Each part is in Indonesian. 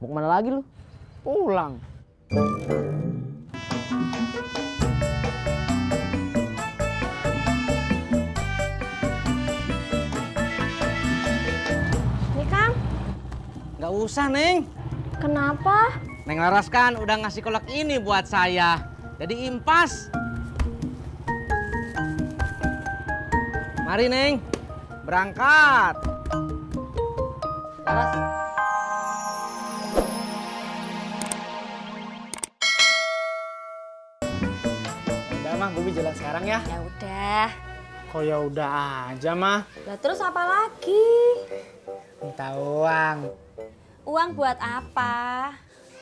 Mau kemana lagi lu? Pulang. Nih Kang, Nggak usah, Neng. kenapa? Neng Laras kan udah ngasih kolak ini buat saya. Jadi impas. Mari, Neng. Berangkat. Laras. Udah mah, Bobi jalan sekarang ya. Ya udah. Kok ya udah aja mah. Lah terus apa lagi? Minta uang Uang buat apa?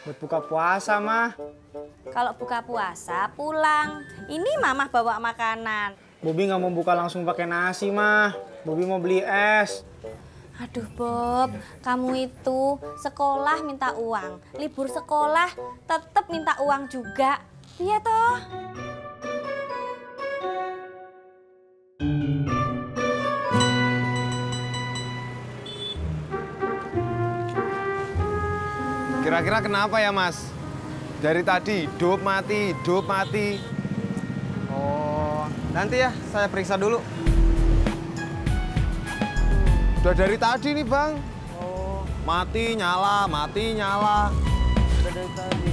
buat buka puasa mah. Kalau buka puasa pulang. Ini mamah bawa makanan. Bobi nggak mau buka langsung pakai nasi mah. Bobi mau beli es. Aduh Bob, kamu itu sekolah minta uang, libur sekolah tetep minta uang juga. Iya toh? Kira-kira kenapa ya, Mas? Dari tadi hidup mati, hidup mati. Oh, nanti ya saya periksa dulu. Udah dari tadi nih, Bang. Oh, Mati, nyala, mati, nyala. udah dari tadi.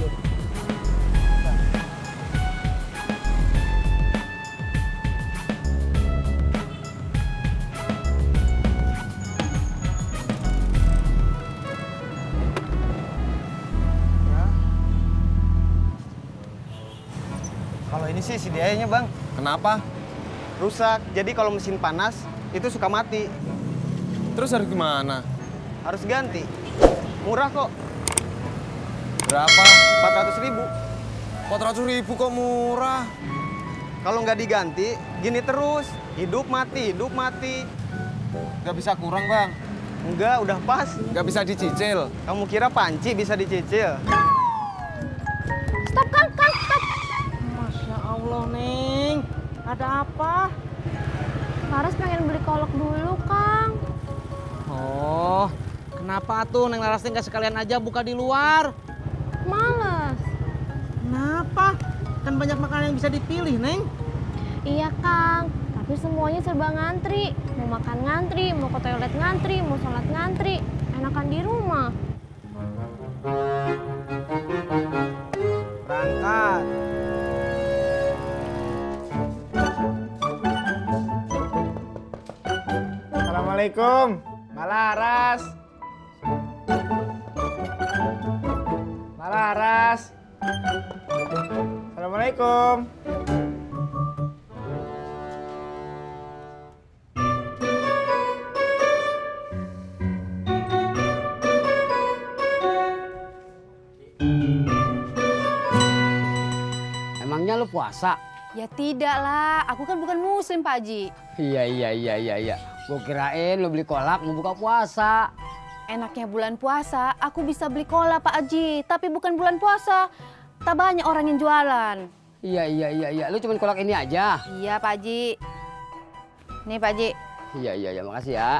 Kalau ini sih CDI-nya, Bang. Kenapa? Rusak. Jadi kalau mesin panas itu suka mati. Terus harus gimana? Harus ganti. Murah kok. Berapa? 400.000. 400.000 kok murah. Kalau nggak diganti, gini terus. Hidup mati, hidup mati. Nggak bisa kurang, Bang. Enggak, udah pas. Nggak bisa dicicil. Kamu kira panci bisa dicicil? Stop Kang, stop. Masya Allah, Neng. Ada apa? Laras pengen beli kolak dulu Kang. Oh, kenapa tuh Neng Laras nggak sekalian aja buka di luar? Males. Kenapa? Kan banyak makanan yang bisa dipilih, Neng. Iya Kang, tapi semuanya serba ngantri. Mau makan ngantri, mau ke toilet ngantri, mau sholat ngantri. Enakan di rumah. Berangkat. Assalamualaikum, Mbak Laras. Mbak Laras. Assalamualaikum. Emangnya lu puasa? Ya tidak lah, aku kan bukan muslim Pak Haji. Iya. Gua kirain lu beli kolak mau buka puasa. Enaknya bulan puasa, aku bisa beli kolak Pak Haji. Tapi bukan bulan puasa, tak banyak orang yang jualan. Iya. Lu cuma kolak ini aja? Iya Pak Haji. Nih Pak Haji. Iya. Makasih ya.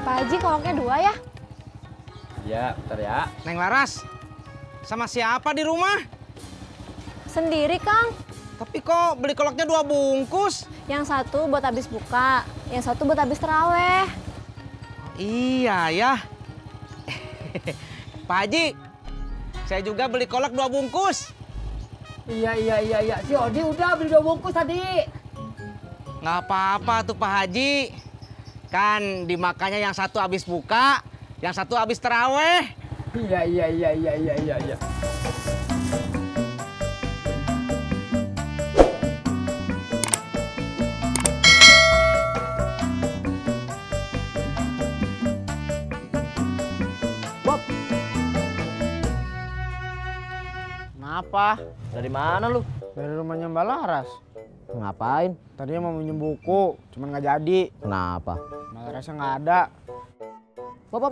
Pak Haji kolaknya 2 ya? Iya, bentar ya. Neng Laras, sama siapa di rumah? Sendiri Kang. Tapi kok beli kolaknya 2 bungkus? Yang satu buat habis buka, yang satu buat habis terawih. Iya ya. Pak Haji, saya juga beli kolak 2 bungkus. Iya. Si Odi udah beli 2 bungkus tadi. Nggak apa-apa tuh Pak Haji. Kan dimakannya yang satu habis buka, yang satu habis terawih. Iya. Bob. Kenapa? Dari mana lu? Dari rumahnya Mbak Laras. Ngapain? Tadinya mau minjem buku, cuman nggak jadi. Kenapa? Mbak Larasnya nggak ada. Bob.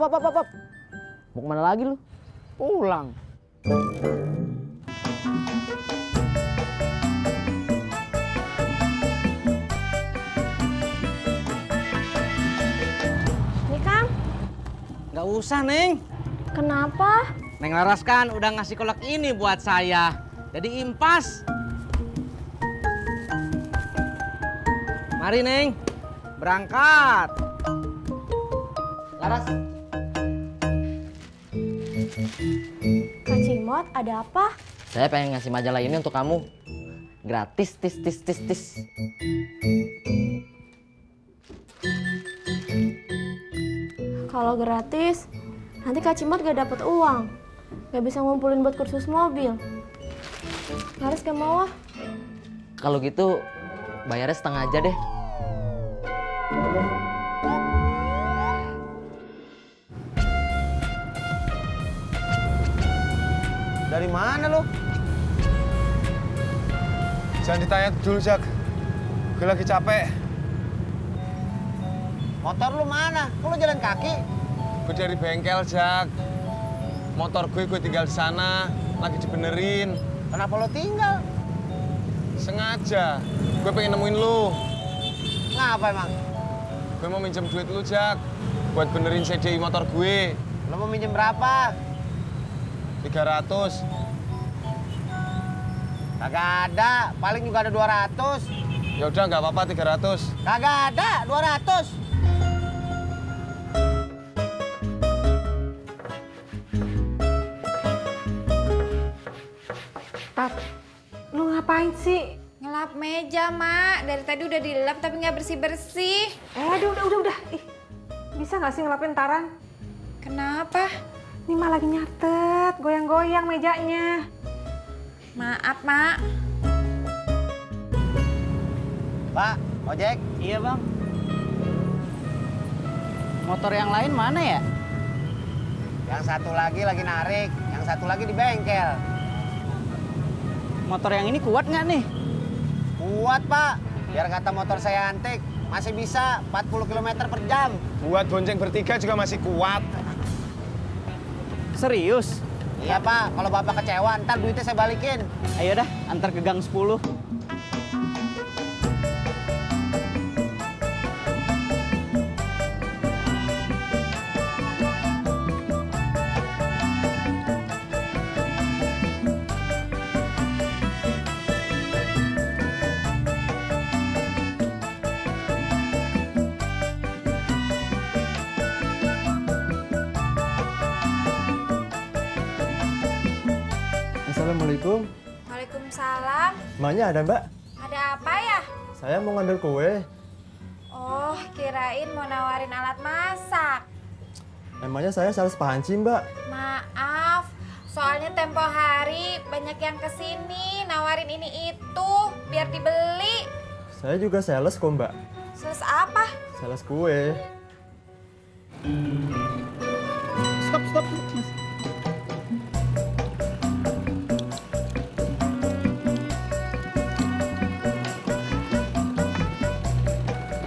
Mau kemana lagi lu? Pulang. Nggak usah, Neng. Kenapa? Neng Laras kan udah ngasih kolak ini buat saya. Jadi impas. Mari, Neng. Berangkat. Laras. Kak Cimot, ada apa? Saya pengen ngasih majalah ini untuk kamu. Gratis, tis. Kalau gratis, nanti Kak Cimot gak dapat uang. Gak bisa ngumpulin buat kursus mobil. Laras gak mau ah. Kalau gitu, bayarnya setengah aja deh. Dari mana lo? Jangan ditanya dulu, Jak. Gue lagi capek. Motor lu mana? Kok lu jalan kaki? Gue dari bengkel, Jak. Motor gue tinggal di sana, lagi dibenerin. Kenapa lo tinggal? Sengaja. Gue pengen nemuin lu. Ngapa emang? Gue mau minjem duit lu, Jak. Buat benerin CDI motor gue. Lo mau minjem berapa? 300. Kagak ada, paling juga ada 200. Ya udah, nggak apa-apa 300. Kagak ada, 200. Tat, lu ngapain sih? Ngelap meja, Mak. Dari tadi udah dilap tapi nggak bersih-bersih. Udah. Ih, bisa nggak sih ngelapin taran? Kenapa? Ini mah lagi nyatet, goyang-goyang mejanya. Maaf, Mak. Pak, ojek? Iya, Bang. Motor yang lain mana ya? Yang satu lagi narik, yang satu lagi di bengkel. Motor yang ini kuat nggak nih? Kuat, Pak. Biar kata motor saya antik, masih bisa 40 km per jam. Buat bonceng bertiga juga masih kuat. Serius? Iya, Pak. Kalau Bapak kecewa, ntar duitnya saya balikin. Ayo dah, antar ke gang 10. Assalamualaikum. Waalaikumsalam. Emaknya ada, Mbak? Ada apa ya? Saya mau ngambil kue. Oh, kirain mau nawarin alat masak. Emangnya saya sales panci, Mbak? Maaf, soalnya tempo hari banyak yang kesini nawarin ini itu biar dibeli. Saya juga sales kok, Mbak. Sales apa? Sales kue. Stop.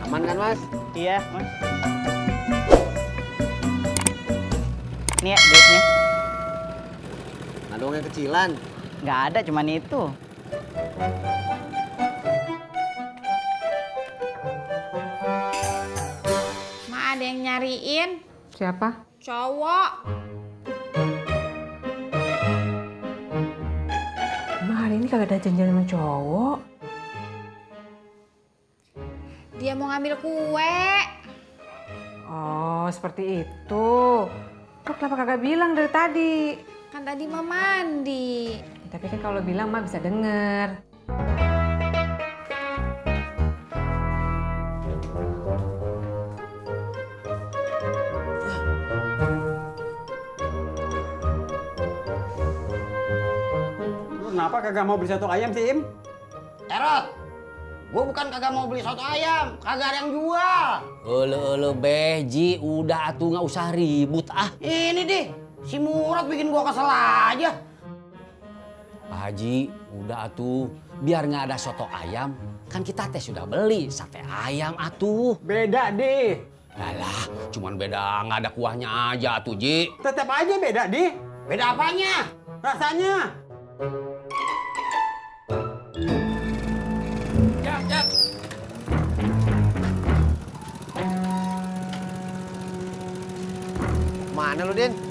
Aman kan, Mas? Iya, Mas. Nih ya, duitnya. Ada uang yang kecilan. Nggak ada, cuman itu. Mak, ada yang nyariin. Siapa? Cowok. Emang hari ini kagak ada janjian sama cowok. Dia mau ngambil kue. Oh, seperti itu. Kok kenapa kagak bilang dari tadi? Kan tadi mau mandi. Ya, tapi kan kalau bilang mah bisa denger. Kenapa kagak mau beli soto ayam sih, Im? Erot, gue bukan kagak mau beli soto ayam, kagak ada yang jual. Ulu Beji, udah atuh nggak usah ribut ah. Ini deh, si Murad bikin gue kesel aja. Pak Haji, udah atuh, biar nggak ada soto ayam, kan kita teh sudah beli sate ayam atuh. Beda deh. Alah, cuman beda nggak ada kuahnya aja atuh Ji. Tetap aja beda deh. Beda apanya? Rasanya. Mana lu, Din?